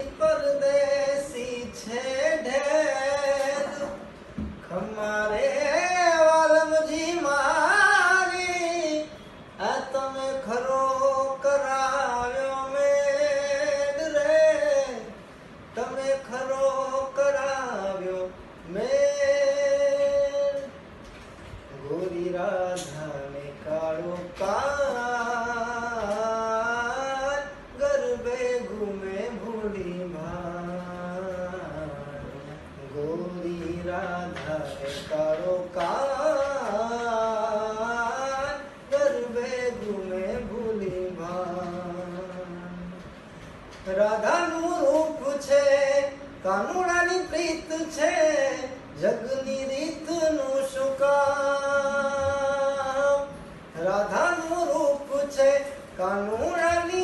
પરદેશી છે ઢેર ખમારે વાલમજી મારી આ તમે ખરો કરાવ્યો મેળ રે તમે ખરો કરાવ્યો મેળ ગોરી રાધાને કાળો કાળ ગરબે ઘૂમે ભૂલી ગોરી રાધાને કાળો કાળ ગરબે ઘૂમે ભૂલી રાધાનું રૂપ છે કાનુડાની પ્રીત છે જગની રીતનું શું કામ રાધાનું રૂપ છે કાનુડાની